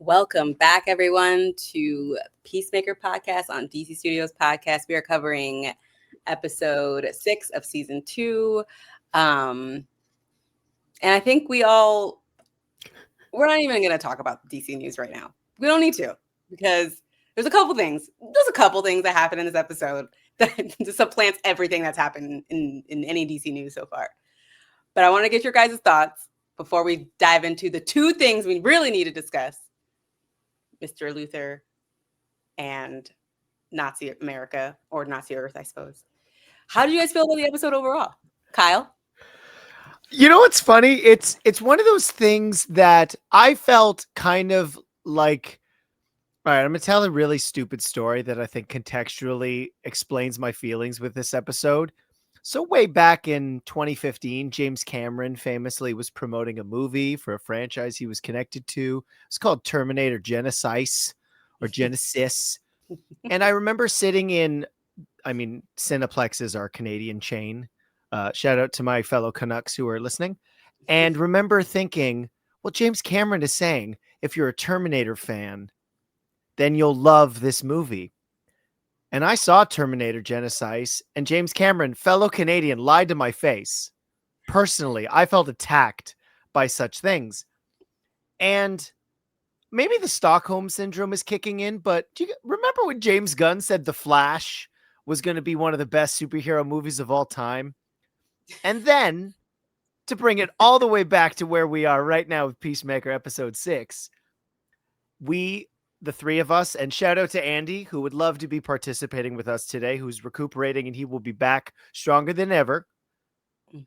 Welcome back, everyone, to Peacemaker Podcast on DC Studios Podcast. We are covering episode 6 of season 2. And I think we're not even going to talk about DC news right now. We don't need to, because there's a couple things that happen in this episode that supplants everything that's happened in any DC news so far. But I want to get your guys' thoughts before we dive into the two things we really need to discuss. Mr. Luther and Nazi America, or Nazi Earth, I suppose. How do you guys feel about the episode overall? Kyle? You know what's funny? It's one of those things that I felt kind of like, all right, I'm going to tell a really stupid story that I think contextually explains my feelings with this episode. So way back in 2015, James Cameron famously was promoting a movie for a franchise he was connected to. It's called Terminator Genesis or Genesis. And I remember sitting in, Cineplex is our Canadian chain. Shout out to my fellow Canucks who are listening. And remember thinking, well, James Cameron is saying, if you're a Terminator fan, then you'll love this movie. And I saw Terminator Genesis, and James Cameron, fellow Canadian, lied to my face. Personally, I felt attacked by such things. And maybe the Stockholm Syndrome is kicking in, but do you remember when James Gunn said The Flash was going to be one of the best superhero movies of all time? And then, to bring it all the way back to where we are right now with Peacemaker episode 6, the three of us, and shout out to Andy, who would love to be participating with us today, who's recuperating, and he will be back stronger than ever.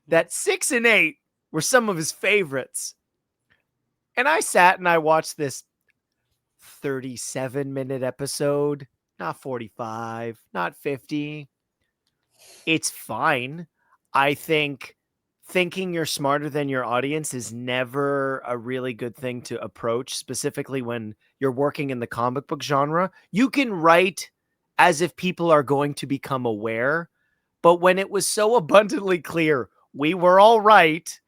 That 6 and 8 were some of his favorites. And I sat and I watched this 37-minute episode, not 45, not 50. It's fine. I think thinking you're smarter than your audience is never a really good thing to approach, specifically when you're working in the comic book genre. You can write as if people are going to become aware, but when it was so abundantly clear we were all right,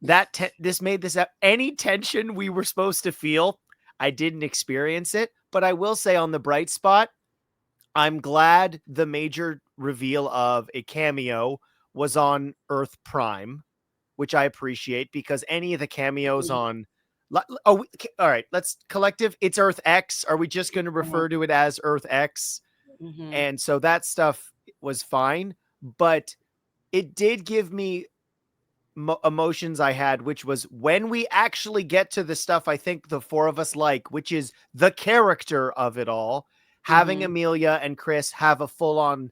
this made this any tension we were supposed to feel, I didn't experience it. But I will say, on the bright spot, I'm glad the major reveal of a cameo was on Earth Prime, which I appreciate, because any of the cameos on... all right, let's collective. It's Earth X. Are we just going to refer to it as Earth X? And so that stuff was fine, but it did give me emotions I had, which was when we actually get to the stuff I think the four of us like, which is the character of it all, having Amelia and Chris have a full-on,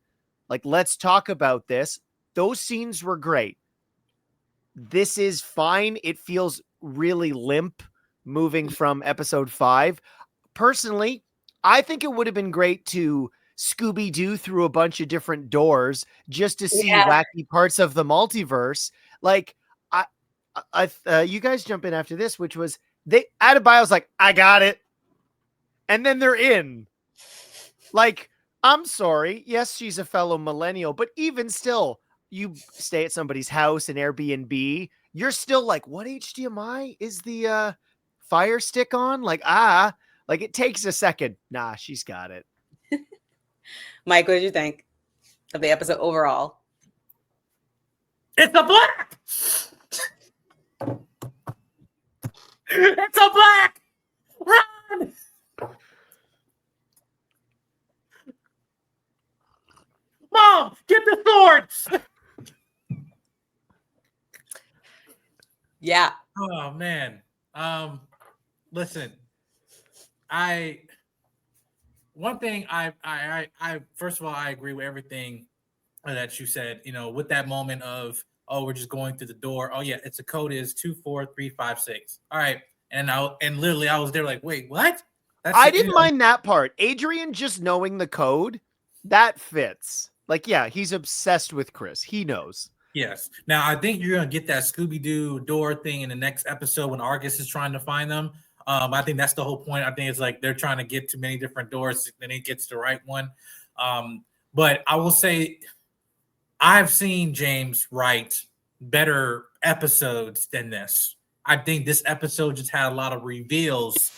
like, let's talk about this. Those scenes were great. This is fine. It feels really limp moving from episode 5. Personally, I think it would have been great to Scooby-Doo through a bunch of different doors just to see wacky parts of the multiverse. Like, you guys jump in after this, which was Adebayo's like, I got it. And then they're in. Like, I'm sorry. Yes, she's a fellow millennial, but even still, you stay at somebody's house, an Airbnb, you're still like, what HDMI is the Fire Stick on? Like, it takes a second. Nah, she's got it. Mike, what did you think of the episode overall? It's a black! It's a black! Run! Mom, get the swords! Yeah. Oh man. Listen. One thing I first of all, I agree with everything that you said, with that moment of, oh, we're just going through the door. Oh yeah, it's a code is 24356. All right. And literally I was there like, wait, what? I didn't mind that part. Adrian just knowing the code, that fits. Like, yeah, he's obsessed with Chris. He knows. Yes. Now, I think you're going to get that Scooby-Doo door thing in the next episode when Argus is trying to find them. I think that's the whole point. I think it's like they're trying to get to many different doors, then it gets the right one. But I will say I've seen James write better episodes than this. I think this episode just had a lot of reveals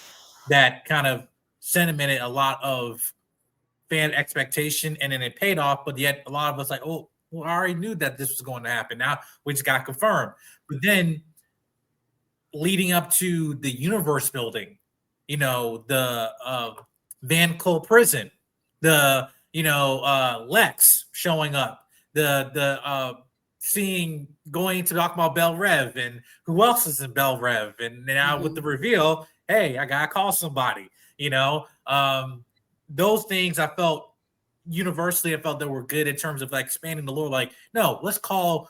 that kind of sentimented a lot of fan expectation, and then it paid off. But yet, a lot of us like, oh, well, I already knew that this was going to happen. Now we just got confirmed. But then, leading up to the universe building, the Van Cole prison, the Lex showing up, the going to talk about Bel Rev and who else is in Bel Rev, and now with the reveal, hey, I gotta call somebody. Those things I felt universally, I felt that were good in terms of like expanding the lore. Like, no, let's call.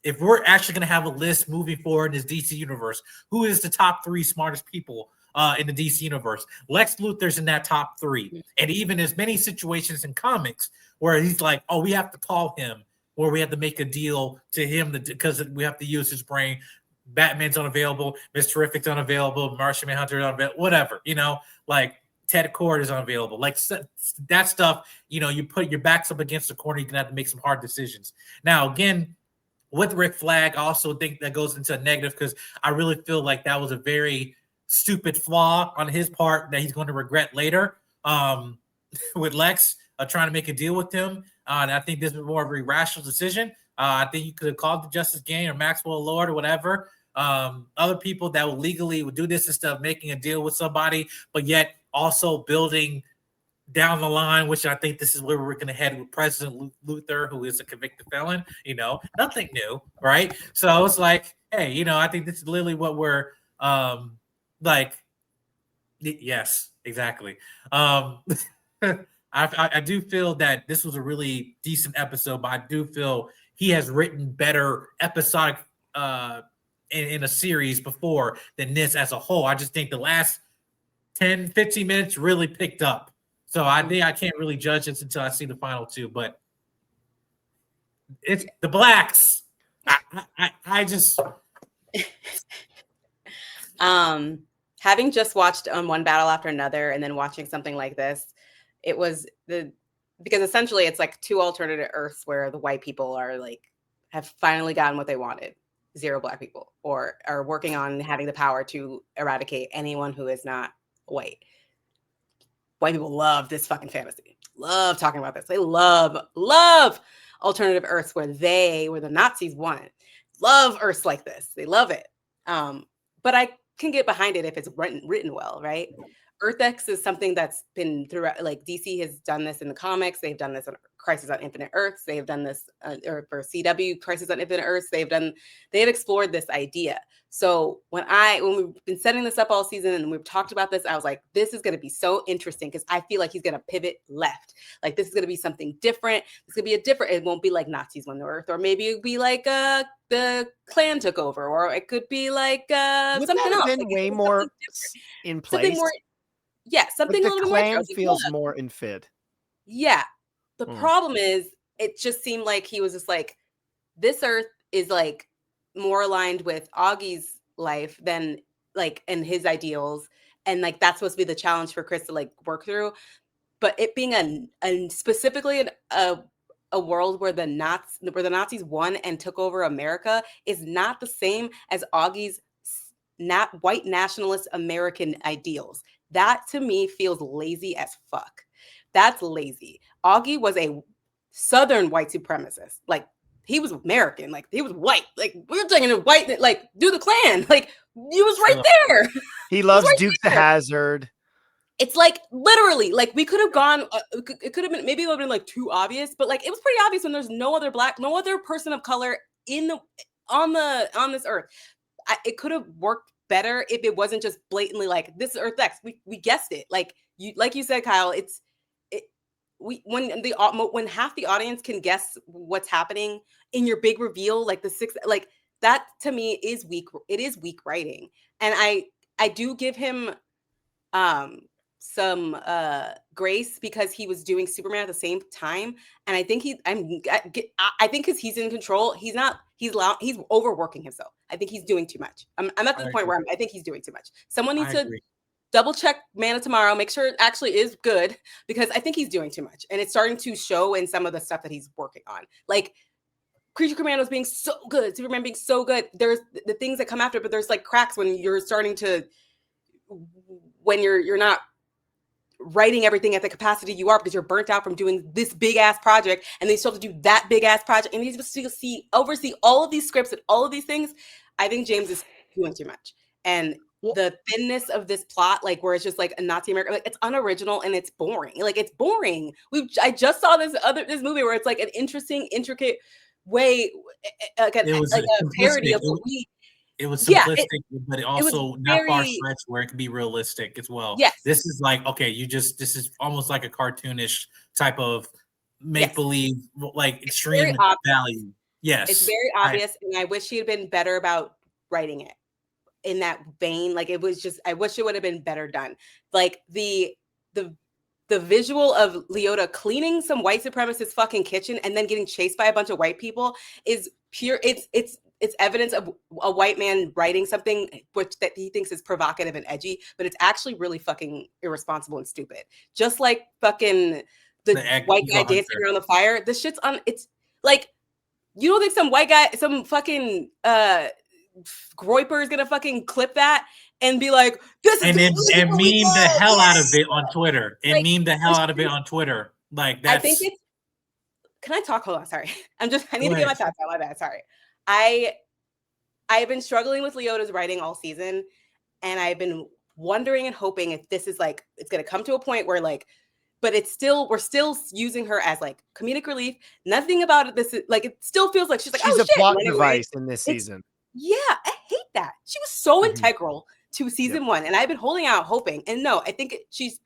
If we're actually going to have a list moving forward in this DC universe, who is the top 3 smartest people in the DC universe? Lex Luthor's in that top 3. And even there's many situations in comics where he's like, oh, we have to call him, or we have to make a deal to him because we have to use his brain. Batman's unavailable, Miss Terrific's unavailable, Martian Manhunter unavailable, whatever, like Ted Kord is unavailable. Like that stuff, you put your backs up against the corner, you're going to have to make some hard decisions. Now, again, with Rick Flag, I also think that goes into a negative because I really feel like that was a very stupid flaw on his part that he's going to regret later with Lex trying to make a deal with him. And I think this was more of a irrational decision. I think you could have called the Justice Gang or Maxwell Lord or whatever. Other people that would legally do this instead of making a deal with somebody, but yet also building down the line, which I think this is where we're going to head with President Luthor, who is a convicted felon, nothing new, right? So it's like, hey, I think this is literally what we're like. Yes, exactly. I do feel that this was a really decent episode, but I do feel he has written better episodic in a series before than this as a whole. I just think the last 10, 15 minutes really picked up. So I think I can't really judge this until I see the final 2, but it's the Blacks. I just having just watched one battle after another and then watching something like this, it was because essentially it's like 2 alternative Earths where the white people are like have finally gotten what they wanted, 0 black people, or are working on having the power to eradicate anyone who is not white. White people love this fucking fantasy. Love talking about this. They love alternative Earths where the Nazis won. Love Earths like this. They love it. But I can get behind it if it's written well, right? Earth X is something that's been throughout, like DC has done this in the comics. They've done this in Crisis on Infinite Earths. They have done this or for CW, Crisis on Infinite Earths. They have explored this idea. So when we've been setting this up all season and we've talked about this, I was like, this is going to be so interesting because I feel like he's going to pivot left. Like this is going to be something different. It's going to be it won't be like Nazis won the Earth, or maybe it'd be like the Klan took over, or it could be like something else. Been like, way more in place. Something more. Yeah, something a little bit more. Feels more in fit. Yeah. The problem is it just seemed like he was just like, this Earth is like more aligned with Augie's life than like and his ideals. And like that's supposed to be the challenge for Chris to like work through. But it being specifically a world where the Nazis won and took over America is not the same as Augie's white nationalist American ideals. That to me feels lazy as fuck. That's lazy. Augie was a Southern white supremacist. Like he was American. Like he was white. Like we were taking a white. Like do the Klan. Like he was right there. He loves Duke the Hazzard. It's like literally like we could have gone. It could have been maybe it would have been like too obvious, but like it was pretty obvious when there's no other person of color on this Earth. It could have worked better if it wasn't just blatantly like this is Earth X. We guessed it. Like you said, Kyle. When half the audience can guess what's happening in your big reveal, like the 6, like that to me is weak. It is weak writing, and I do give him some grace because he was doing Superman at the same time, and I think I think because he's in control, he's overworking himself. I think he's doing too much. I'm at the point where I think he's doing too much. Someone needs to double check Man of Tomorrow, make sure it actually is good, because I think he's doing too much, and it's starting to show in some of the stuff that he's working on, like Creature Commandos being so good, Superman being so good. There's the things that come after, but there's like cracks when you're starting to when you're not writing everything at the capacity you are because you're burnt out from doing this big ass project, and they still have to do that big ass project, and he's supposed to oversee all of these scripts and all of these things. I think James is doing too much, and the thinness of this plot, like where it's just like a Nazi America, like it's unoriginal and it's boring. Like it's boring. I just saw this movie where it's like an interesting, intricate way, like a parody of what we. It was simplistic, but it also not far-fetched where it can be realistic as well. Yes. This is like, okay, this is almost like a cartoonish type of make-believe, like extreme value. Yes. It's very obvious, and I wish he had been better about writing it in that vein. Like it was just, I wish it would have been better done. Like the visual of Leota cleaning some white supremacist fucking kitchen and then getting chased by a bunch of white people is pure. It's evidence of a white man writing something that he thinks is provocative and edgy, but it's actually really fucking irresponsible and stupid. Just like fucking the white guy dancing around the fire. This shit's on. It's like, you don't think some white guy, some fucking Groiper is gonna fucking clip that and be like, "This is," and meme the hell out of it on Twitter. And meme the hell out of it on Twitter. Like that's. I think it's. Can I talk? Hold on. Sorry. I need to get my thoughts out. My bad. Sorry. I've been struggling with Leota's writing all season, and I've been wondering and hoping if this is like, it's going to come to a point where like, but we're still using her as like comedic relief. Nothing about it. This is like, it still feels like she's like, she's a plot device in this season. Yeah. I hate that. She was so integral to season one, and I've been holding out hoping, and no, I think she's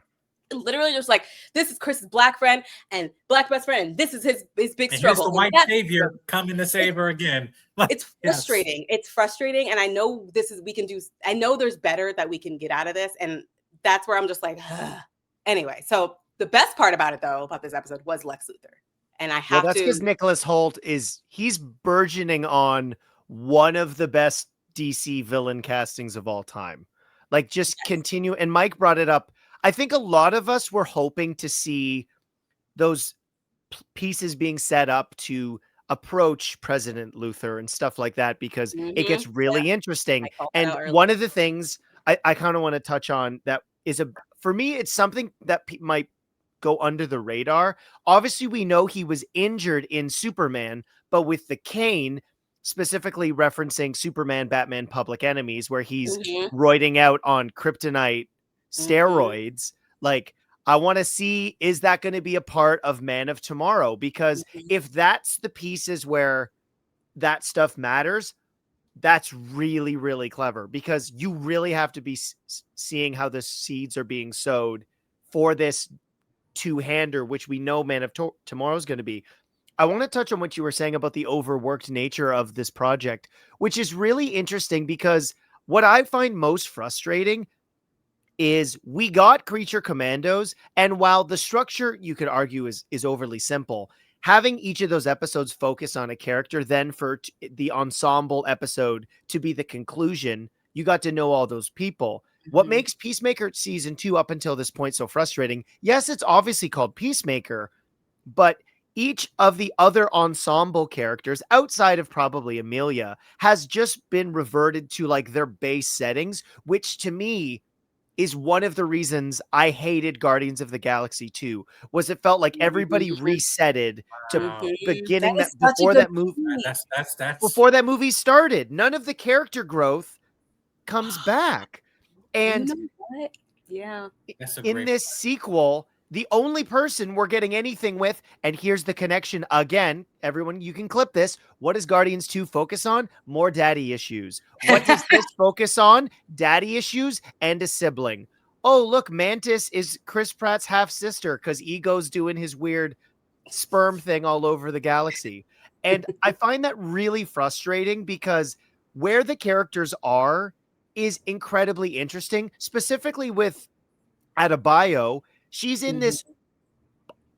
literally just like, this is Chris's black friend and black best friend, and this is his big struggle. The white savior coming to save her again. It's frustrating. Yes. It's frustrating, and I know I know there's better that we can get out of this, and that's where I'm just like, ugh. Anyway. So the best part about it, though, about this episode was Lex Luthor, and I have that's because Nicholas Hoult he's burgeoning on one of the best DC villain castings of all time. Like, just continue. And Mike brought it up. I think a lot of us were hoping to see those pieces being set up to approach President Luthor and stuff like that, because it gets really interesting. And one of the things I kind of want to touch on that is for me, it's something that might go under the radar. Obviously, we know he was injured in Superman, but with the cane, specifically referencing Superman, Batman, Public Enemies, where he's roiding out on kryptonite steroids. Like, I want to see, is that going to be a part of Man of Tomorrow? Because if that's the pieces where that stuff matters, that's really, really clever, because you really have to be seeing how the seeds are being sowed for this two-hander, which we know Man of Tomorrow is going to be. I want to touch on what you were saying about the overworked nature of this project, which is really interesting, because what I find most frustrating is we got Creature Commandos, and while the structure, you could argue, is overly simple, having each of those episodes focus on a character, then for the ensemble episode to be the conclusion, you got to know all those people. What makes Peacemaker season 2 up until this point so frustrating, yes, it's obviously called Peacemaker, but each of the other ensemble characters, outside of probably Amelia, has just been reverted to like their base settings, which to me is one of the reasons I hated Guardians of the Galaxy 2, was it felt like everybody resetted to beginning that before that movie. That's before that movie started. None of the character growth comes back. And you know what? Yeah, in this sequel, the only person we're getting anything with, and here's the connection again, everyone, you can clip this. What does Guardians 2 focus on? More daddy issues. What does this focus on? Daddy issues and a sibling. Oh, look, Mantis is Chris Pratt's half-sister because Ego's doing his weird sperm thing all over the galaxy. And I find that really frustrating, because where the characters are is incredibly interesting, specifically with Adebayo. She's in this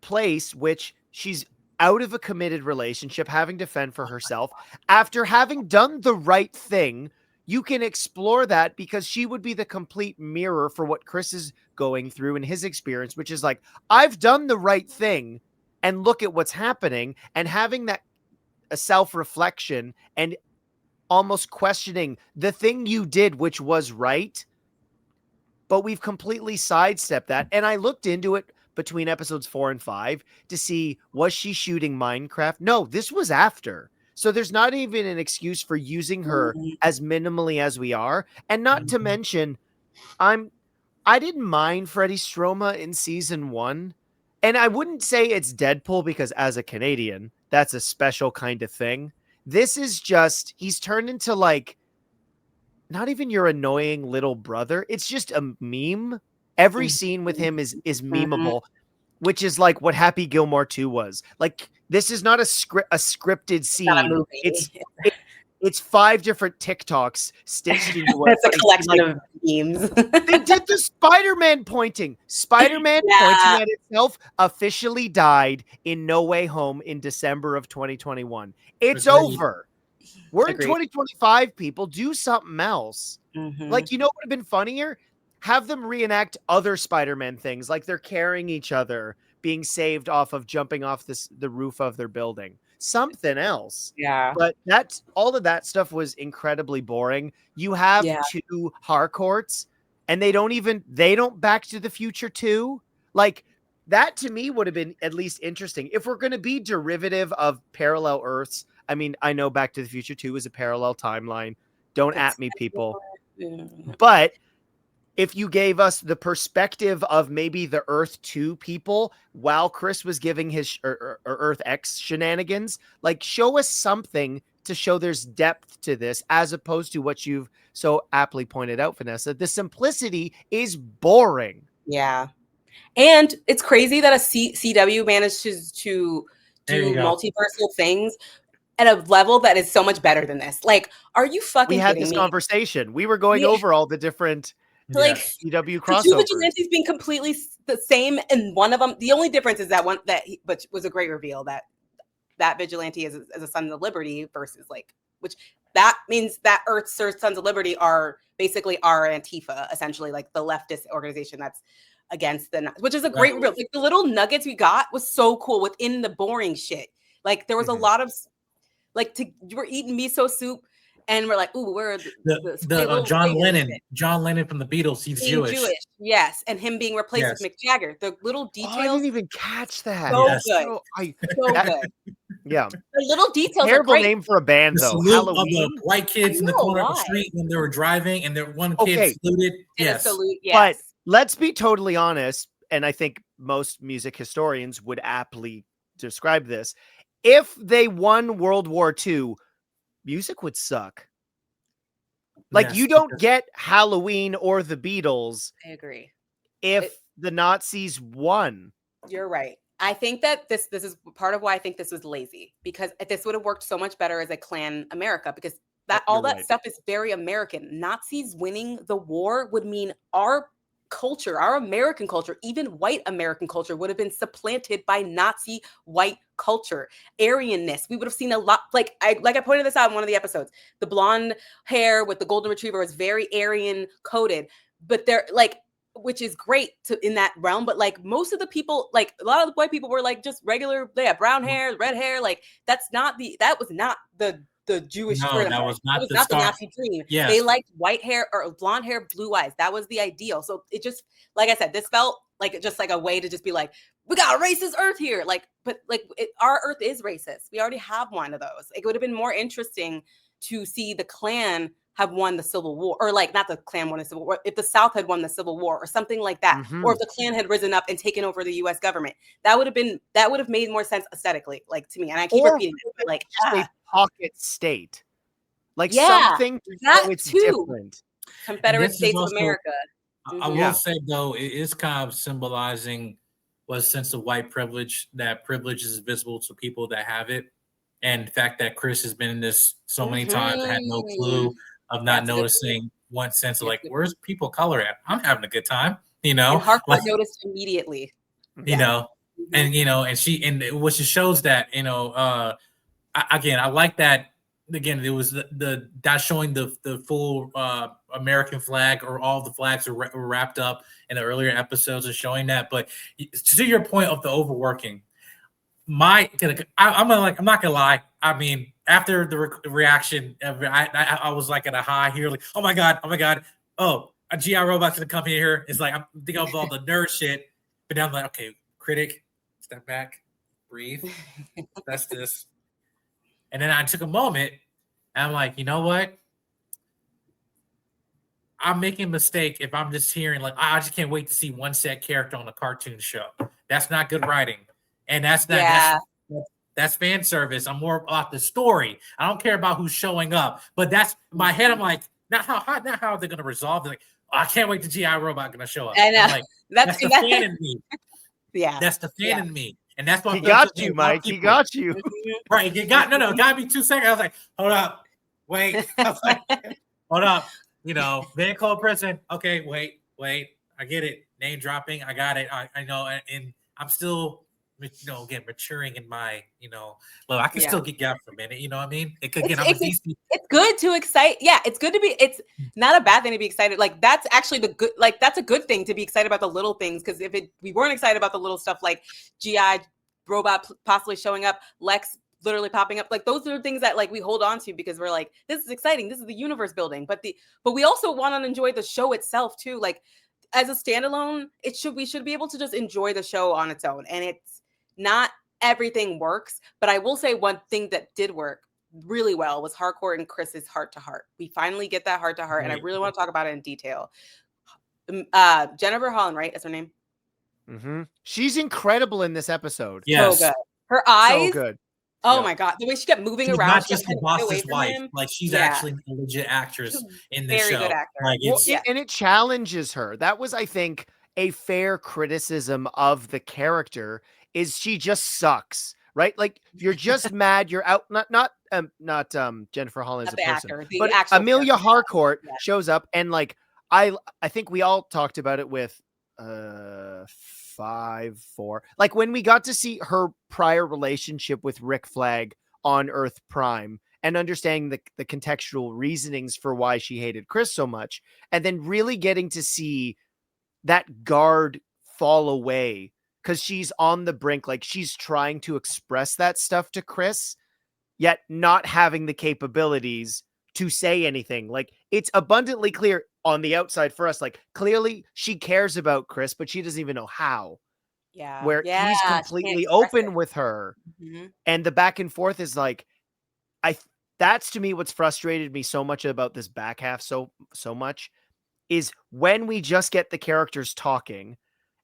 place which she's out of a committed relationship, having to fend for herself. After having done the right thing, you can explore that, because she would be the complete mirror for what Chris is going through in his experience, which is like, I've done the right thing and look at what's happening, and having that a self-reflection and almost questioning the thing you did, which was right. but we've completely sidestepped that. And I looked into it between episodes 4 and 5 to see, was she shooting Minecraft? No, this was after. So there's not even an excuse for using her as minimally as we are. And not to mention, I didn't mind Freddie Stroma in season 1. And I wouldn't say it's Deadpool because as a Canadian, that's a special kind of thing. This is just, he's turned into like, not even your annoying little brother. It's just a meme. Every scene with him is memeable, which is like what Happy Gilmore 2 was. Like, this is not a scripted scene. It's 5 different TikToks stitched into one. It's a collection of memes. They did the Spider-Man pointing. Spider-Man pointing at itself officially died in No Way Home in December of 2021. It's over. We're in 2025, people. Do something else. Like, you know what would have been funnier? Have them reenact other Spider-Man things, like they're carrying each other, being saved off of jumping off the roof of their building. Something else. Yeah. But all of that stuff was incredibly boring. You have 2 Harcourts, and they don't Back to the Future 2. Like, that to me would have been at least interesting. If we're going to be derivative of parallel Earths, I mean, I know Back to the Future 2 is a parallel timeline. Don't at me, people. But if you gave us the perspective of maybe the Earth 2 people while Chris was giving his Earth X shenanigans, like, show us something to show there's depth to this, as opposed to what you've so aptly pointed out, Vanessa. The simplicity is boring. Yeah. And it's crazy that a CW manages to do multiversal things at a level that is so much better than this. Like, are you fucking kidding me? We had this conversation. We were going over all the different like CW crossovers. The 2 vigilantes being completely the same, and one of them, the only difference is that which was a great reveal, that vigilante is a Sons of Liberty versus which that means that Earth's Sons of Liberty are basically our Antifa, essentially, like the leftist organization that's against which is a great reveal. Like, the little nuggets we got was so cool within the boring shit. Like, there was a lot of you were eating miso soup, and we're like, ooh, where are John Lennon from the Beatles. He's Jewish. Yes, and him being replaced with Mick Jagger. The little details. I didn't even catch that. So good. So good. Yeah. The little details. Terrible name for a band, though. Halloween. Of the white kids in the corner of the street when they were driving, and one kid saluted. Yes. But let's be totally honest, and I think most music historians would aptly describe this. If they won World War II, music would suck. Like, you don't get Halloween or the Beatles. I agree. If the Nazis won. You're right. I think that this is part of why I think this was lazy, because this would have worked so much better as a Klan America, because all that stuff is very American. Nazis winning the war would mean our culture, our American culture, even white American culture, would have been supplanted by Nazi white culture. Aryanness. We would have seen a lot, like I pointed this out in one of the episodes. The blonde hair with the golden retriever is very Aryan coded, but they're like, which is great in that realm. But like, most of the people, like a lot of the white people were like just regular, they have brown hair, red hair. Like, that was not the Jewish dream. That was not the Nazi dream. Yes. They liked white hair or blonde hair, blue eyes. That was the ideal. So it just, like I said, this felt like just like a way to just be like, we got a racist Earth here. Like, but like our Earth is racist. We already have one of those. It would have been more interesting to see the Klan have won the Civil War, or like not the Klan won the Civil War, if the South had won the Civil War or something like that, or if the Klan had risen up and taken over the U.S. government, that would have made more sense aesthetically, like to me. And I keep repeating it, but like a pocket state, like something that it's too. Different. Confederate States of America. I will say though, it is kind of symbolizing what sense of white privilege, that privilege is visible to people that have it, and the fact that Chris has been in this so many times and had no clue of not noticing one sense of like, where's people of color at? I'm having a good time, you know. And Harcourt noticed immediately, you know, and what she shows that, you know, again, I like that. Again, it was that showing the full American flag, or all the flags are wrapped up in the earlier episodes of showing that. But to your point of the overworking, I'm not gonna lie. I mean, after the reaction, I was like at a high here, like, oh my god, a GI robot's gonna come here. It's like I'm thinking of all the nerd shit, but now I'm like, okay, critic, step back, breathe. That's this. And then I took a moment, and I'm like, you know what? I'm making a mistake if I'm just hearing like I just can't wait to see one set character on a cartoon show. That's not good writing, and that's not that's fan service. I'm more about the story. I don't care about who's showing up, but that's my head. I'm like, not how they're gonna resolve it. Like, oh, I can't wait the GI robot gonna show up. I know. I'm like, that's the fan in me. Yeah, That's the fan in me, and that's what he got you, Mike. He got you. Right? It got me 2 seconds. I was like, hold up, wait. I was like, hold up. You know, Van Clone Prison. Okay, wait. I get it. Name dropping. I got it. I know, and I'm still, again, maturing in my, look, I can still get gapped for a minute. You know what I mean? It's good to excite. Yeah, it's good to be. It's not a bad thing to be excited. Like that's actually that's a good thing to be excited about the little things. Because we weren't excited about the little stuff like GI robot possibly showing up, Lex literally popping up, like those are things that like we hold on to because we're like, this is exciting, this is the universe building, but we also want to enjoy the show itself too. Like as a standalone, we should be able to just enjoy the show on its own, and it's not everything works, but I will say one thing that did work really well was Harcourt and Chris's heart to heart. We finally get that heart to heart, and I really want to talk about it in detail. Jennifer Holland, right, is her name? Mm-hmm. She's incredible in this episode. Yes. So good. Her eyes, so good. Oh my God, the way she kept moving around. Not just the boss's wife. Like she's actually a legit actress in the show. Very good actor. Like and it challenges her. That was, I think, a fair criticism of the character is she just sucks, right? Like you're just mad. You're out. Not Jennifer Holland as a person, actor, but Amelia Harcourt shows up, and like I think we all talked about it with 5-4. Like when we got to see her prior relationship with Rick Flag on Earth Prime and understanding the contextual reasonings for why she hated Chris so much, and then really getting to see that guard fall away because she's on the brink, like she's trying to express that stuff to Chris, yet not having the capabilities to say anything. Like it's abundantly clear on the outside for us, like clearly she cares about Chris, but she doesn't even know how. Yeah. Where he's completely open with her. Mm-hmm. And the back and forth is like, that's to me what's frustrated me so much about this back half so much is when we just get the characters talking.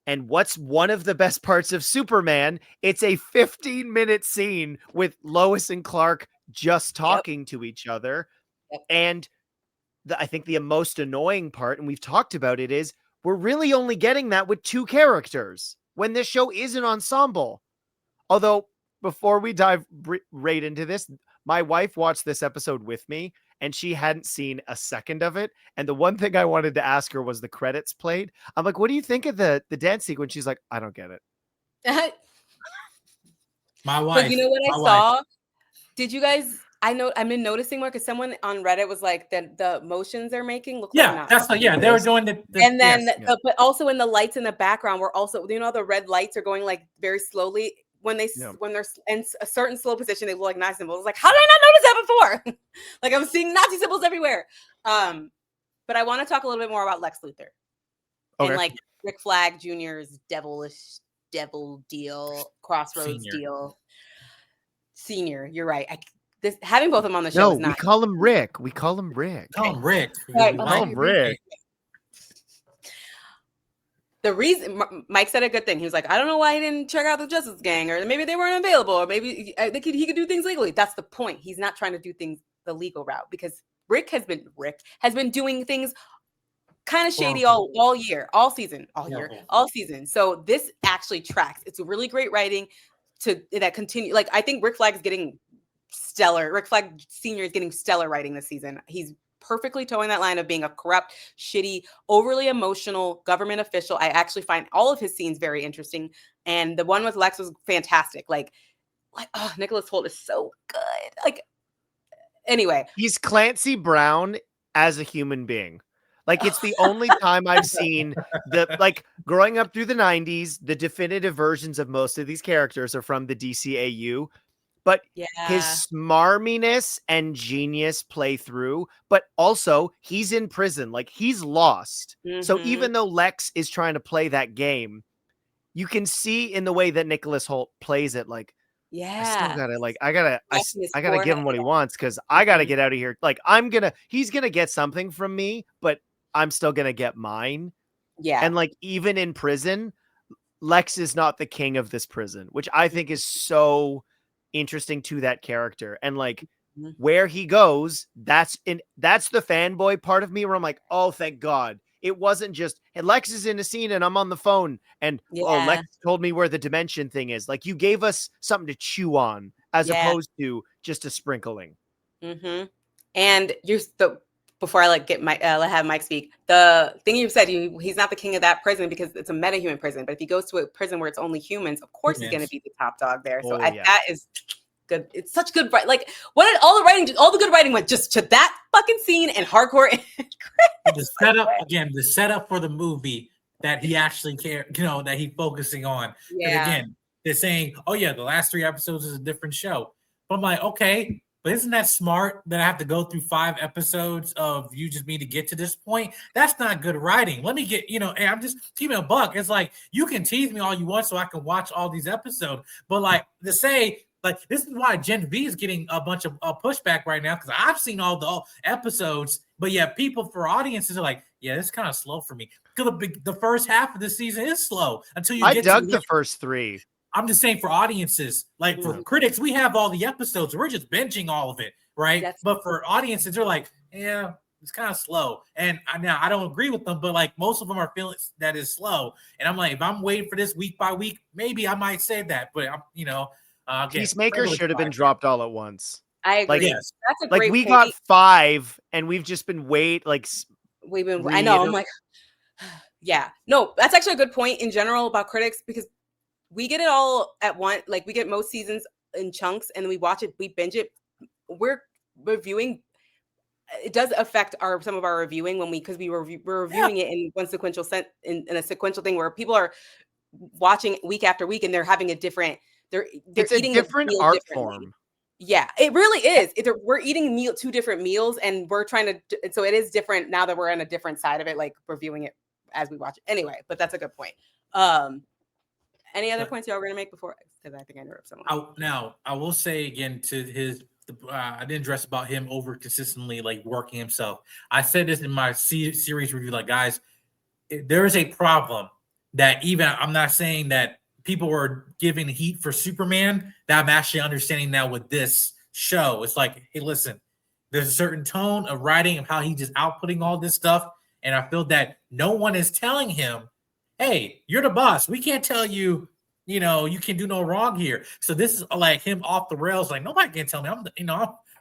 And what's one of the best parts of Superman? It's a 15-minute scene with Lois and Clark just talking to each other. And I think the most annoying part, and we've talked about it, is we're really only getting that with 2 characters when this show is an ensemble. Although, before we dive right into this, my wife watched this episode with me, and she hadn't seen a second of it. And the one thing I wanted to ask her was the credits played. I'm like, what do you think of the dance sequence? She's like, I don't get it. My wife. But you know what I saw? Did you guys... I've been noticing more because someone on Reddit was like the motions they're making look like that's like they were doing the and then but also in the lights in the background were also the red lights are going like very slowly when they're in a certain slow position they look like Nazi symbols. Like how did I not notice that before? Like I'm seeing Nazi symbols everywhere. But I want to talk a little bit more about Lex Luthor and like Rick Flag Jr.'s devil deal, Crossroads deal. Senior, you're right. Having both of them on the show is not. We call him Rick. Call him Rick. The reason Mike said a good thing. He was like, I don't know why he didn't check out the Justice Gang, or maybe they weren't available, or maybe he could do things legally. That's the point. He's not trying to do things the legal route because Rick has been doing things kind of shady all year, all season. So this actually tracks. It's really great writing that continue. Like I think Rick Flag is getting stellar. Rick Flag Sr. is getting stellar writing this season. He's perfectly towing that line of being a corrupt, shitty, overly emotional government official. I actually find all of his scenes very interesting. And the one with Lex was fantastic. Like Nicholas Hoult is so good. Like, anyway. He's Clancy Brown as a human being. Like, it's the only time I've seen growing up through the 90s, the definitive versions of most of these characters are from the DCAU. but his smarminess and genius play through, but also he's in prison, like he's lost. So even though Lex is trying to play that game, you can see in the way that Nicholas Hoult plays it, like, I still gotta, like, I gotta give him what he wants, because I gotta get out of here. Like, he's gonna get something from me, but I'm still gonna get mine. Yeah. And like, even in prison, Lex is not the king of this prison, which I think is so interesting to that character. And like, where he goes, that's the fanboy part of me where I'm like, oh, thank God. It wasn't just, hey, Lex is in a scene and I'm on the phone and Lex told me where the dimension thing is. Like, you gave us something to chew on as opposed to just a sprinkling. And before I have Mike speak, the thing you said, he's not the king of that prison because it's a metahuman prison. But if he goes to a prison where it's only humans, of course he's going to be the top dog there. So that is good. It's such good, like all the good writing went just to that fucking scene and hardcore. The setup for the movie that he actually that he's focusing on. Yeah. Again, they're saying, oh yeah, the last 3 episodes is a different show. But I'm like, okay, but isn't that smart that I have to go through 5 episodes of you just me to get to this point? That's not good writing. Let me get, hey, I'm just keeping a buck. It's like, you can tease me all you want so I can watch all these episodes. But like, to say, like, this is why Gen V is getting a bunch of pushback right now, because I've seen all the episodes, but yeah, people for audiences are like, yeah, it's kind of slow for me. Because the first half of the season is slow until you get to the first 3. I'm just saying for audiences, like for critics, we have all the episodes. We're just binging all of it, right? But for audiences, they're like, yeah, it's kind of slow. And now I don't agree with them, but like most of them are feeling that is slow. And I'm like, if I'm waiting for this week by week, maybe I might say that. But I'm, Peacemaker should have been dropped all at once. I agree. Like, yes. That's a great we point. got 5 and we've just been I know. I'm like, yeah, no, that's actually a good point in general about critics, because we get it all at once. Like, we get most seasons in chunks and we watch it, we binge it. We're reviewing. It does affect some of our reviewing because we're reviewing it in one sequential in a sequential thing where people are watching week after week and they're having a different. It's eating a different art form. Yeah, it really is. We're eating 2 different meals, and we're trying to. So it is different now that we're on a different side of it, like reviewing it as we watch it. Anyway, but that's a good point. Any other points y'all were gonna make before? Because I think I interrupted someone. Now I will say again to his. I didn't address about him over consistently like working himself. I said this in my series review, like, guys, there is a problem that even I'm not saying that people were giving heat for Superman, that I'm actually understanding now with this show. It's like, hey, listen, there's a certain tone of writing of how he just outputting all this stuff. And I feel that no one is telling him, hey, you're the boss. We can't tell you, you can do no wrong here. So this is like him off the rails. Like, nobody can tell me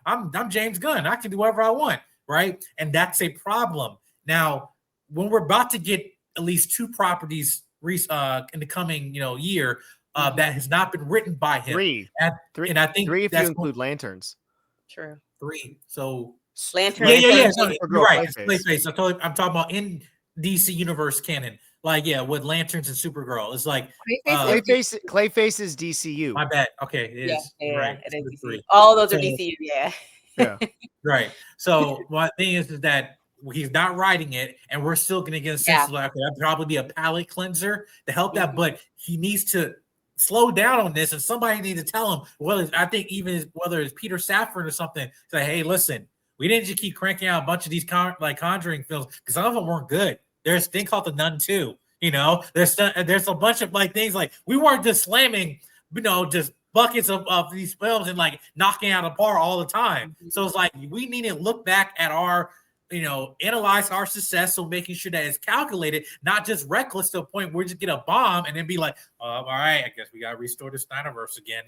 I'm James Gunn. I can do whatever I want. Right. And that's a problem. Now, when we're about to get at least 2 properties in the coming year that has not been written by him. 3. And I think 3 if you include Lanterns. True. 3. So Lanterns. Yeah. So, you're right. Clayface. I'm talking about in DC universe canon. Like, yeah, with Lanterns and Supergirl. It's like Clayface is DCU. My bad. Okay, it is. Yeah, right. It is DCU. All those are DCU. Yeah. Right. So my thing is that he's not writing it, and we're still going to get a sense of like that'd probably be a palate cleanser to help that, but he needs to slow down on this, and somebody needs to tell him. Well, I think even whether it's Peter Safran or something, say, hey, listen, we didn't just keep cranking out a bunch of these Conjuring films because some of them weren't good. There's a thing called The Nun 2. There's a bunch of like things like we weren't just slamming, just buckets of these films and like knocking out apart all the time. So it's like we need to look back at our analyze our success, so making sure that it's calculated, not just reckless to a point where we just get a bomb and then be like, all right, I guess we got to restore the Snyderverse again.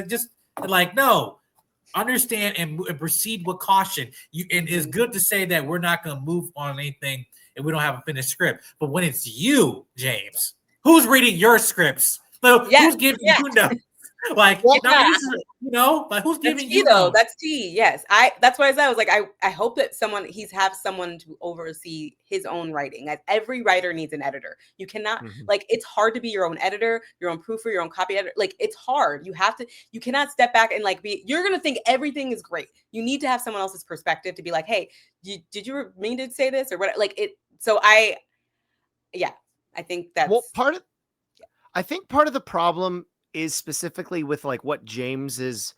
Just like, no, understand and proceed with caution. And it's good to say that we're not going to move on anything if we don't have a finished script. But when it's you, James, who's reading your scripts? So who's giving you notes? Like, Yeah. like who's That's giving tea, you though. one? That's tea. Yes, that's what I said. I was like, I hope that he's have someone to oversee his own writing. Like, every writer needs an editor. You cannot like, it's hard to be your own editor, your own proofer, your own copy editor. Like, it's hard. You cannot step back and like you're gonna think everything is great. You need to have someone else's perspective to be like, hey, did you mean to say this or what? Like it. So I think that's I think part of the problem is specifically with like what James is,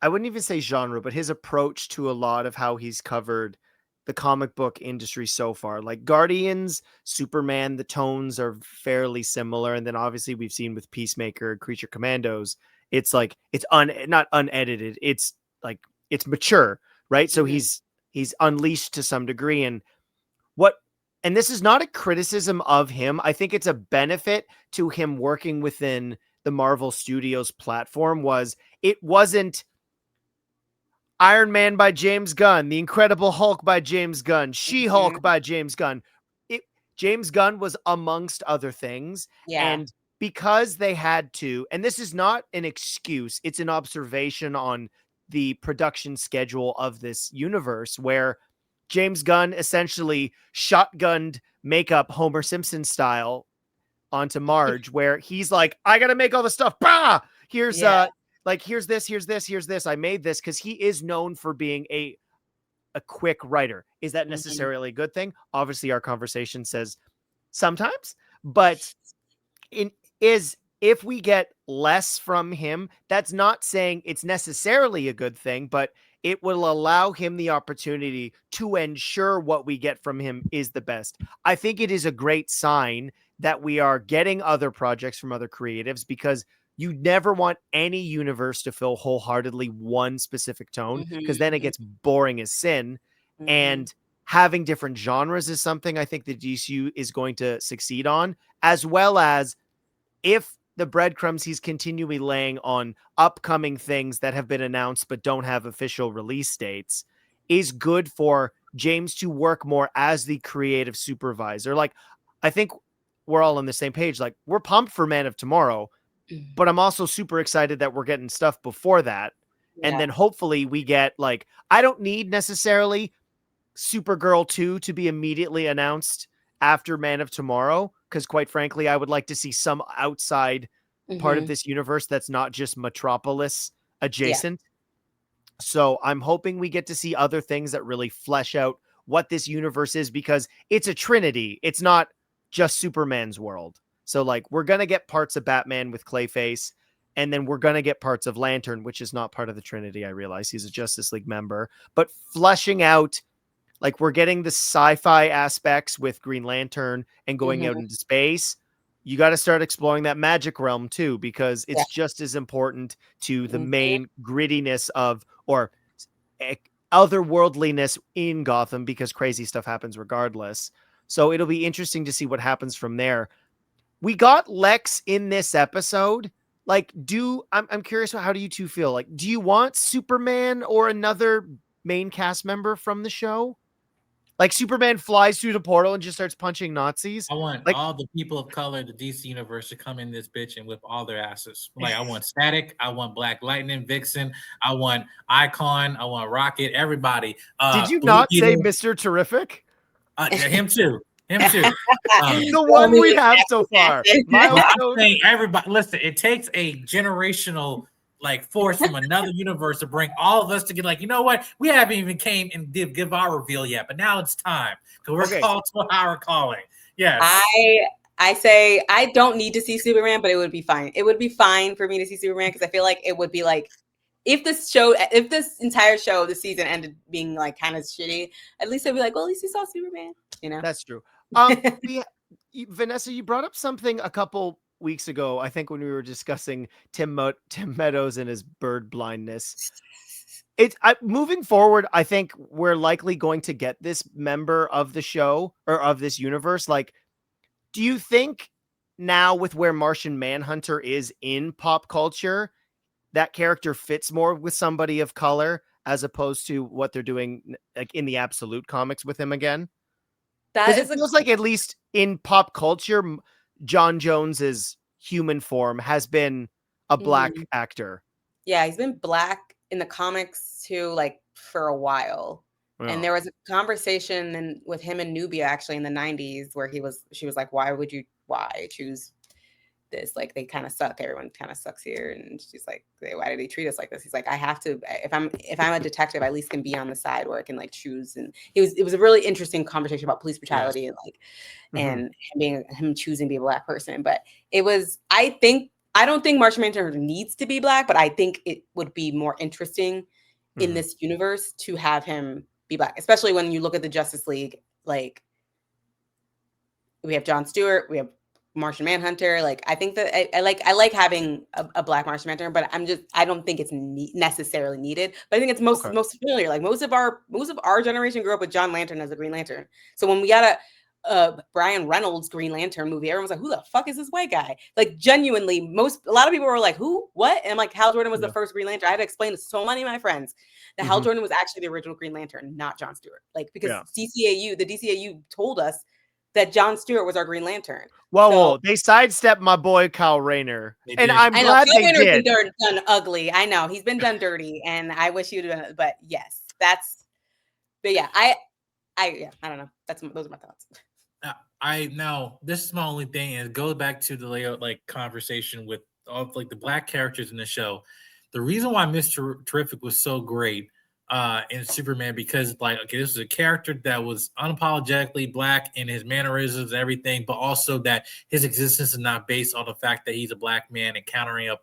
I wouldn't even say genre, but his approach to a lot of how he's covered the comic book industry so far. Like Guardians, Superman, the tones are fairly similar. And then obviously we've seen with Peacemaker, Creature Commandos, it's like, it's not unedited. It's like, it's mature, right? So he's unleashed to some degree. And this is not a criticism of him. I think it's a benefit to him working within the Marvel Studios platform. It wasn't Iron Man by James Gunn, The Incredible Hulk by James Gunn, She-Hulk by James Gunn. James Gunn was amongst other things. Yeah. And because they had to, and this is not an excuse, it's an observation on the production schedule of this universe where James Gunn essentially shotgunned makeup Homer Simpson style onto Marge, where he's like, I got to make all the stuff. Bah! Here's here's this. I made this because he is known for being a quick writer. Is that necessarily a good thing? Obviously, our conversation says sometimes, but if we get less from him, that's not saying it's necessarily a good thing, but it will allow him the opportunity to ensure what we get from him is the best. I think it is a great sign that we are getting other projects from other creatives, because you never want any universe to fill wholeheartedly one specific tone, because then it gets boring as sin. And having different genres is something I think the DCU is going to succeed on, as well as if the breadcrumbs he's continually laying on upcoming things that have been announced but don't have official release dates is good for James to work more as the creative supervisor. Like, I think we're all on the same page. Like, we're pumped for Man of Tomorrow, but I'm also super excited that we're getting stuff before that. Yeah. And then hopefully we get, like, I don't need necessarily Supergirl 2 to be immediately announced after Man of Tomorrow, because quite frankly, I would like to see some outside part of this universe that's not just Metropolis adjacent. Yeah. So I'm hoping we get to see other things that really flesh out what this universe is, because it's a trinity. It's not just Superman's world. So like, we're going to get parts of Batman with Clayface, and then we're going to get parts of Lantern, which is not part of the trinity. I realize he's a Justice League member, but fleshing out, like, we're getting the sci-fi aspects with Green Lantern and going out into space. You got to start exploring that magic realm too, because it's just as important to the main grittiness of, or otherworldliness in Gotham, because crazy stuff happens regardless. So it'll be interesting to see what happens from there. We got Lex in this episode. Like, I'm curious, how do you two feel? Like, do you want Superman or another main cast member from the show? Like, Superman flies through the portal and just starts punching Nazis. I want all the people of color, the DC universe, to come in this bitch and whip all their asses. Like, I want Static, I want Black Lightning, Vixen, I want Icon, I want Rocket, everybody. Did you not say Mr. Terrific? Him too. The one we have so far. I'm saying, everybody, listen, it takes a generational force from another universe to bring all of us to get, like, you know what? We haven't even came and give our reveal yet, but now it's time, because we're called to our calling. Yes. I say I don't need to see Superman, but it would be fine. It would be fine for me to see Superman, because I feel like it would be like, if this entire show, the season ended being like kind of shitty, at least I'd be like, well, at least you saw Superman, you know? That's true. Vanessa, you brought up something a couple weeks ago, I think, when we were discussing Tim Meadows and his bird blindness. Moving forward, I think we're likely going to get this member of the show, or of this universe. Like, do you think now, with where Martian Manhunter is in pop culture, that character fits more with somebody of color as opposed to what they're doing, like, in the Absolute comics with him again? Because it feels like, at least in pop culture, John Jones's human form has been a black actor. Yeah, he's been black in the comics too, like for a while. Yeah. And there was a conversation with him and Nubia actually in the 90s where she was like, why choose this? Like, they kind of suck. Everyone kind of sucks here. And she's like, why did he treat us like this? He's like, I have to, if I'm a detective, I at least can be on the side where I can like choose. And it was a really interesting conversation about police brutality and like, and him choosing to be a black person. But I don't think Martian Manhunter needs to be black, but I think it would be more interesting in this universe to have him be black, especially when you look at the Justice League. Like, we have Jon Stewart, we have Martian Manhunter. Like, I think that I like having a black Martian Manhunter, but I don't think it's necessarily needed. But I think it's most familiar. Like, most of our generation grew up with John Lantern as a Green Lantern. So when we got a Brian Reynolds Green Lantern movie, everyone's like, who the fuck is this white guy? Like, genuinely, a lot of people were like, who? What? And I'm like, Hal Jordan was the first Green Lantern. I had to explain to so many of my friends that Hal Jordan was actually the original Green Lantern, not Jon Stewart. Like, because the DCAU told us that Jon Stewart was our Green Lantern. Well, they sidestepped my boy Kyle Rayner, and I'm glad they did. Kyle Rayner's been done ugly. I know he's been done dirty, and I wish he would have done it. But yes, But yeah, I don't know. Those are my thoughts. This is my only thing, and it goes back to the layout conversation with all like the black characters in the show. The reason why Mr. Terrific was so great in Superman, because this is a character that was unapologetically black in his mannerisms and everything, but also that his existence is not based on the fact that he's a black man and countering up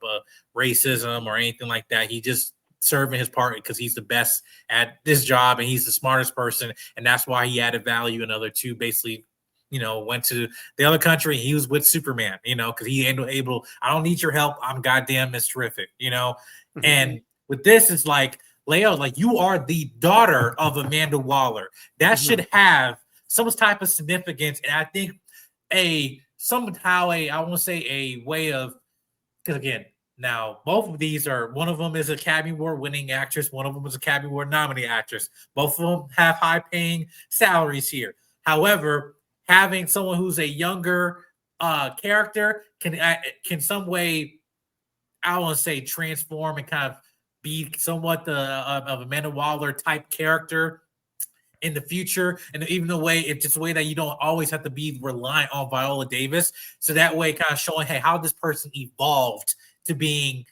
racism or anything like that. He just serving his part because he's the best at this job and he's the smartest person, and that's why he added value. And other two basically went to the other country. He was with Superman, because he able, I don't need your help. I'm goddamn Miss Terrific, And with this, it's like, Leo, like, you are the daughter of Amanda Waller. That should have some type of significance. And I think I won't say a way of, because again, now both of these one of them is a Academy Award winning actress. One of them is a Academy Award nominated actress. Both of them have high paying salaries here. However, having someone who's a younger character can some way, I want to say, transform and kind of be somewhat of Amanda Waller type character in the future. And even it's just a way that you don't always have to be reliant on Viola Davis. So that way, kind of showing, hey, how this person evolved to being,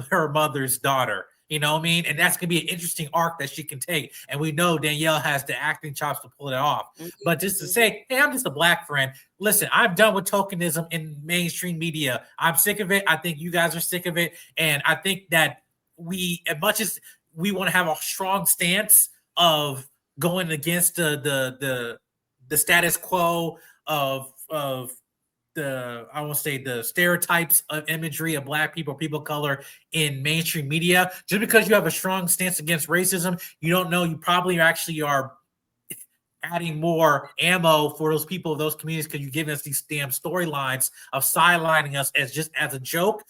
her mother's daughter. You know what I mean? And that's going to be an interesting arc that she can take. And we know Danielle has the acting chops to pull it off. But just to say, hey, I'm just a black friend. Listen, I'm done with tokenism in mainstream media. I'm sick of it. I think you guys are sick of it. And I think that as much as we want to have a strong stance of going against the status quo of I won't say the stereotypes of imagery of black people, people of color in mainstream media, just because you have a strong stance against racism, you don't know, you probably actually are adding more ammo for those people of those communities, because you're giving us these damn storylines of sidelining us as a joke,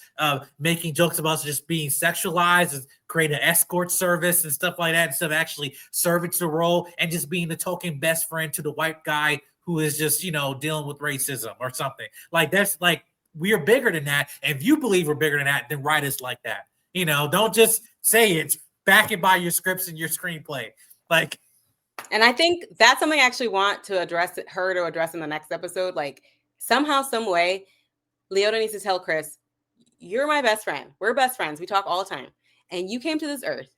making jokes about us just being sexualized, and creating an escort service and stuff like that, instead of actually serving to the role and just being the token best friend to the white guy who is just, dealing with racism or something. Like, that's like, we are bigger than that. And if you believe we're bigger than that, then write us like that. Don't just say it, back it by your scripts and your screenplay. Like, and I think that's something I actually want to address in the next episode. Like, somehow, some way, Leota needs to tell Chris, you're my best friend. We're best friends. We talk all the time. And you came to this earth,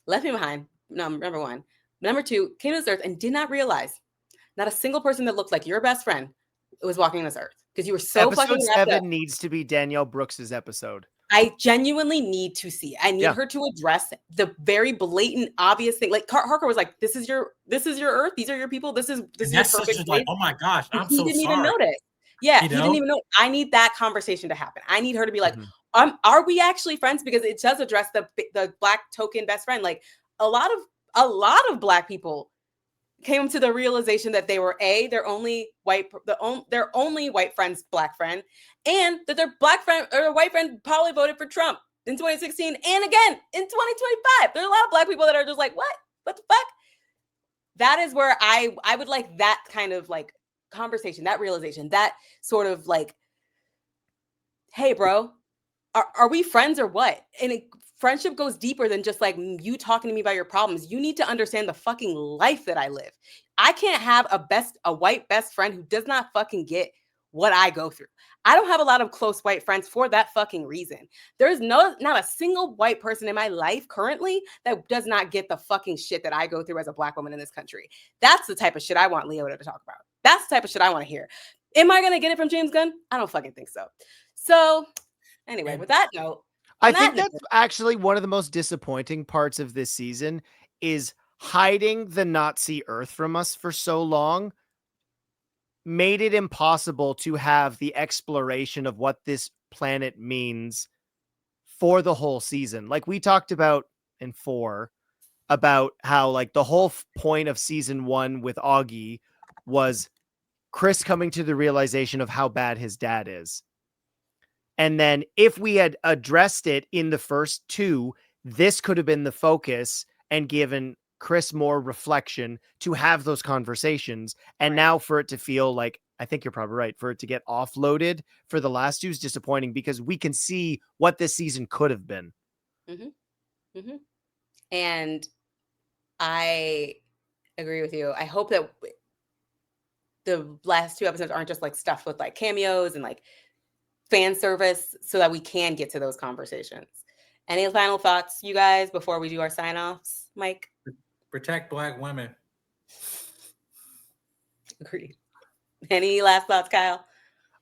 left me behind. Number one. Number two, came to this earth and did not realize not a single person that looked like your best friend was walking this earth, because you were so fucking Episode 7 needs to be Danielle Brooks's episode. I genuinely need to see. I need her to address the very blatant, obvious thing. Like, Harker was like, "This is your earth. These are your people. This is your perfect." Like, oh my gosh, he didn't even notice. Yeah, he didn't even know. I need that conversation to happen. I need her to be like, "Are we actually friends?" Because it does address the black token best friend. Like, a lot of black people came to the realization that they were their only white friend's black friend, and that their black friend or their white friend probably voted for Trump in 2016 and again in 2025. There's a lot of black people that are just like, what the fuck? That is where I would like that kind of like conversation, that realization, that sort of like, hey, bro, are we friends or what? And friendship goes deeper than just like you talking to me about your problems. You need to understand the fucking life that I live. I can't have a white best friend who does not fucking get what I go through. I don't have a lot of close white friends for that fucking reason. There's not a single white person in my life currently that does not get the fucking shit that I go through as a Black woman in this country. That's the type of shit I want Leota to talk about. That's the type of shit I want to hear. Am I going to get it from James Gunn? I don't fucking think so. So anyway, with that note, I think that's actually one of the most disappointing parts of this season is hiding the Nazi Earth from us for so long made it impossible to have the exploration of what this planet means for the whole season. Like we talked about in 4 about how like the whole point of season 1 with Augie was Chris coming to the realization of how bad his dad is. And then if we had addressed it in the first 2, this could have been the focus and given Chris more reflection to have those conversations. And now for it to feel like, I think you're probably right, for it to get offloaded for the last 2 is disappointing because we can see what this season could have been. Mm-hmm. Mm-hmm. And I agree with you. I hope that the last 2 episodes aren't just like stuffed with like cameos and like fan service so that we can get to those conversations. Any final thoughts, you guys, before we do our sign-offs? Mike? Protect Black women. Agreed. Any last thoughts, Kyle?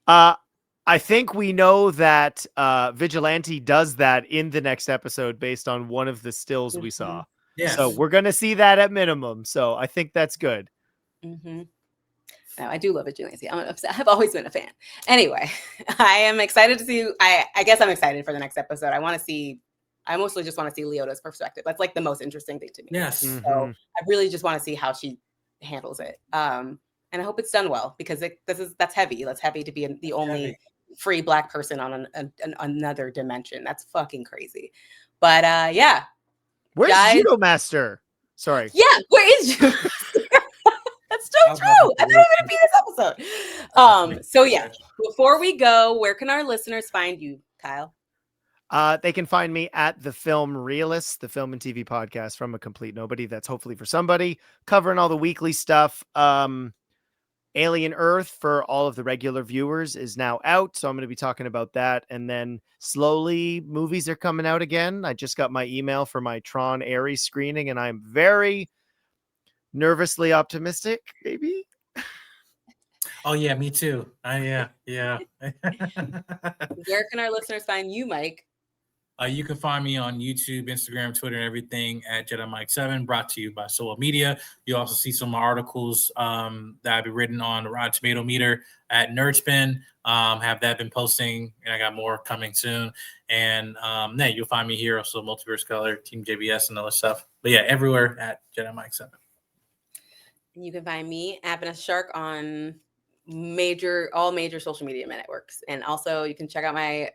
I think we know that Vigilante does that in the next episode based on one of the stills we saw. Yes. So we're going to see that at minimum. So I think that's good. Mm-hmm. No, I do love Vigilante. I've always been a fan. Anyway, I am excited to see. I guess I'm excited for the next episode. I mostly just want to see Leota's perspective. That's like the most interesting thing to me. Yes. So I really just want to see how she handles it. And I hope it's done well because that's heavy. That's heavy to be the only free Black person on another dimension. That's fucking crazy. But yeah. Where's Judo Master? Sorry. Yeah, where is Judo Master? That's so true. I thought it was going to be this episode. So yeah, before we go, where can our listeners find you, Kyle? They can find me at The Film Realist, the film and TV podcast from a complete nobody. That's hopefully for somebody, covering all the weekly stuff. Alien Earth for all of the regular viewers is now out. So I'm going to be talking about that. And then slowly movies are coming out again. I just got my email for my Tron Ares screening and I'm very nervously optimistic, maybe. Oh yeah, me too. Yeah. Where can our listeners find you, Mike? You can find me on YouTube, Instagram, Twitter, and everything at Jedi Mike 7, brought to you by Soul Media. You also see some of my articles that I've been written on the Rotten Tomato meter at Nerdspin. Have that been posting, and I got more coming soon. And you'll find me here also Multiverse Color, Team JBS, and other stuff. But yeah, everywhere at Jedi Mike 7. You can find me at Vanessa Shark on all major social media networks, and also you can check out my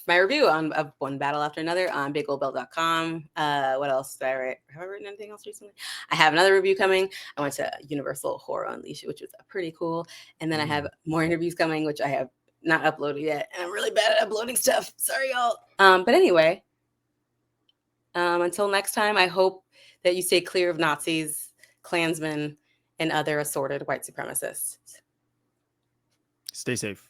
review of One Battle After Another on bigoldbell.com. What else did I write? Have I written anything else recently? I have another review coming. I went to Universal Horror Unleashed, which was pretty cool. And then I have more interviews coming, which I have not uploaded yet. And I'm really bad at uploading stuff. Sorry, y'all. But anyway, until next time, I hope that you stay clear of Nazis, Klansmen, and other assorted white supremacists. Stay safe.